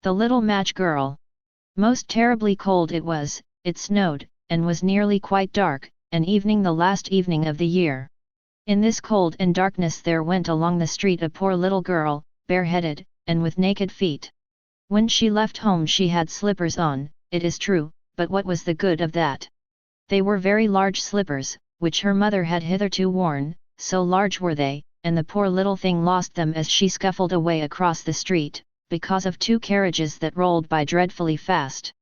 The little match girl. Most terribly cold it was, it snowed, and was nearly quite dark, an evening the last evening of the year. In this cold and darkness there went along the street a poor little girl, bareheaded, and with naked feet. When she left home she had slippers on, it is true, but what was the good of that? They were very large slippers, which her mother had hitherto worn, so large were they, and the poor little thing lost them as she scuffled away across the street, because of two carriages that rolled by dreadfully fast.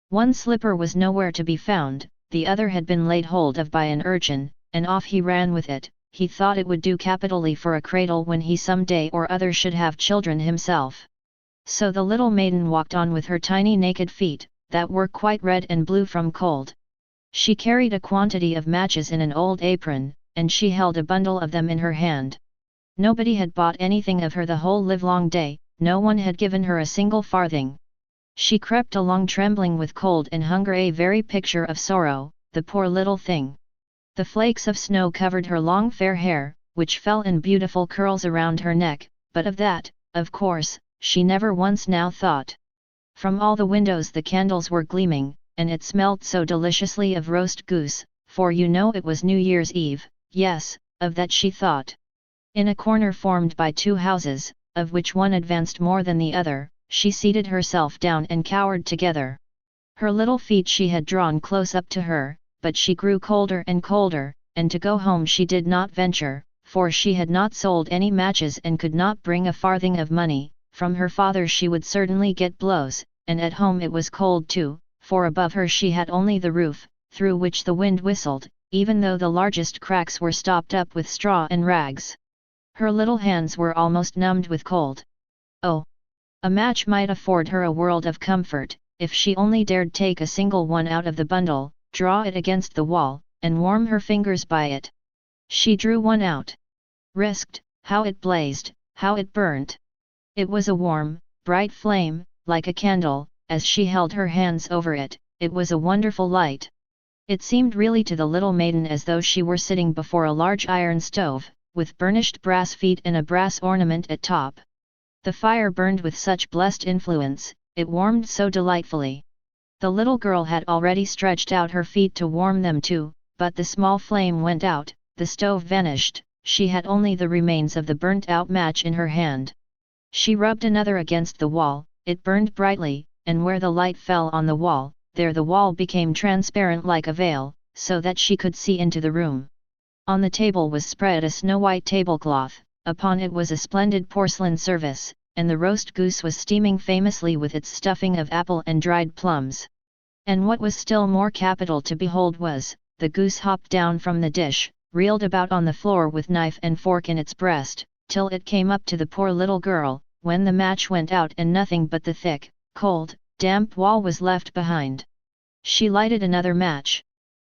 One slipper was nowhere to be found, the other had been laid hold of by an urchin, and off he ran with it. He thought it would do capitally for a cradle when he some day or other should have children himself. So the little maiden walked on with her tiny naked feet, that were quite red and blue from cold. She carried a quantity of matches in an old apron, and she held a bundle of them in her hand. Nobody had bought anything of her the whole livelong day, no one had given her a single farthing. She crept along trembling with cold and hunger, a very picture of sorrow, the poor little thing. The flakes of snow covered her long fair hair, which fell in beautiful curls around her neck, but of that, of course, she never once now thought. From all the windows the candles were gleaming, and it smelt so deliciously of roast goose, for you know it was New Year's Eve. Yes, of that she thought. In a corner formed by two houses, of which one advanced more than the other, she seated herself down and cowered together. Her little feet she had drawn close up to her, but she grew colder and colder, and to go home she did not venture, for she had not sold any matches and could not bring a farthing of money. From her father she would certainly get blows, and at home it was cold too, for above her she had only the roof, through which the wind whistled, even though the largest cracks were stopped up with straw and rags. Her little hands were almost numbed with cold. Oh! A match might afford her a world of comfort, if she only dared take a single one out of the bundle, draw it against the wall, and warm her fingers by it. She drew one out. Risked, how it blazed, how it burnt! It was a warm, bright flame, like a candle. As she held her hands over it, it was a wonderful light. It seemed really to the little maiden as though she were sitting before a large iron stove, with burnished brass feet and a brass ornament at top. The fire burned with such blessed influence, it warmed so delightfully. The little girl had already stretched out her feet to warm them too, but the small flame went out, the stove vanished, she had only the remains of the burnt-out match in her hand. She rubbed another against the wall, it burned brightly, and where the light fell on the wall, there the wall became transparent like a veil, so that she could see into the room. On the table was spread a snow-white tablecloth, upon it was a splendid porcelain service, and the roast goose was steaming famously with its stuffing of apple and dried plums. And what was still more capital to behold was, the goose hopped down from the dish, reeled about on the floor with knife and fork in its breast, till it came up to the poor little girl, when the match went out and nothing but the thick, cold, damp wall was left behind. She lighted another match.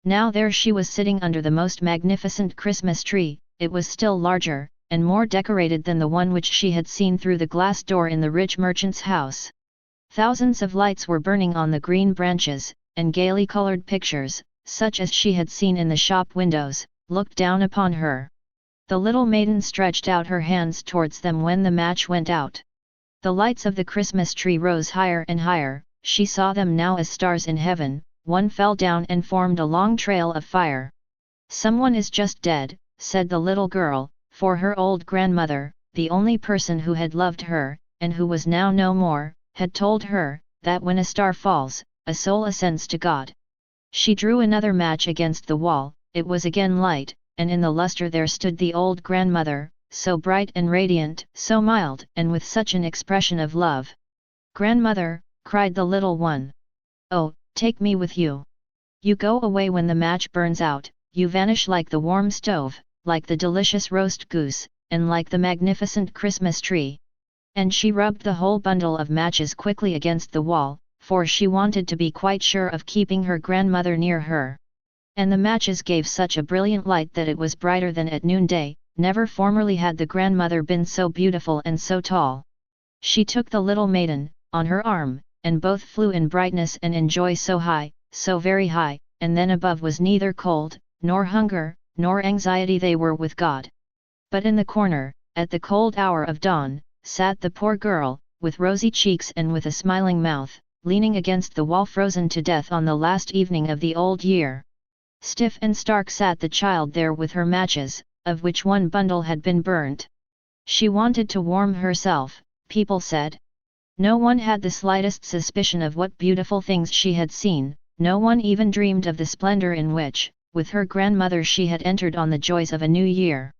Now there she was sitting under the most magnificent Christmas tree. It was still larger, and more decorated than the one which she had seen through the glass door in the rich merchant's house. Thousands of lights were burning on the green branches, and gaily colored pictures, such as she had seen in the shop windows, looked down upon her. The little maiden stretched out her hands towards them when the match went out. The lights of the Christmas tree rose higher and higher, she saw them now as stars in heaven. One fell down and formed a long trail of fire. "Someone is just dead," said the little girl, for her old grandmother, the only person who had loved her, and who was now no more, had told her, that when a star falls, a soul ascends to God. She drew another match against the wall, it was again light, and in the lustre there stood the old grandmother, so bright and radiant, so mild, and with such an expression of love. "Grandmother," cried the little one. "Oh, take me with you. You go away when the match burns out, you vanish like the warm stove, like the delicious roast goose, and like the magnificent Christmas tree." And she rubbed the whole bundle of matches quickly against the wall, for she wanted to be quite sure of keeping her grandmother near her. And the matches gave such a brilliant light that it was brighter than at noonday. Never formerly had the grandmother been so beautiful and so tall. She took the little maiden on her arm, and both flew in brightness and in joy so high, so very high, and then above was neither cold, nor hunger, nor anxiety, they were with God. But in the corner, at the cold hour of dawn, sat the poor girl, with rosy cheeks and with a smiling mouth, leaning against the wall frozen to death on the last evening of the old year. Stiff and stark sat the child there with her matches, of which one bundle had been burnt. She wanted to warm herself, people said. No one had the slightest suspicion of what beautiful things she had seen, no one even dreamed of the splendor in which, with her grandmother, she had entered on the joys of a new year.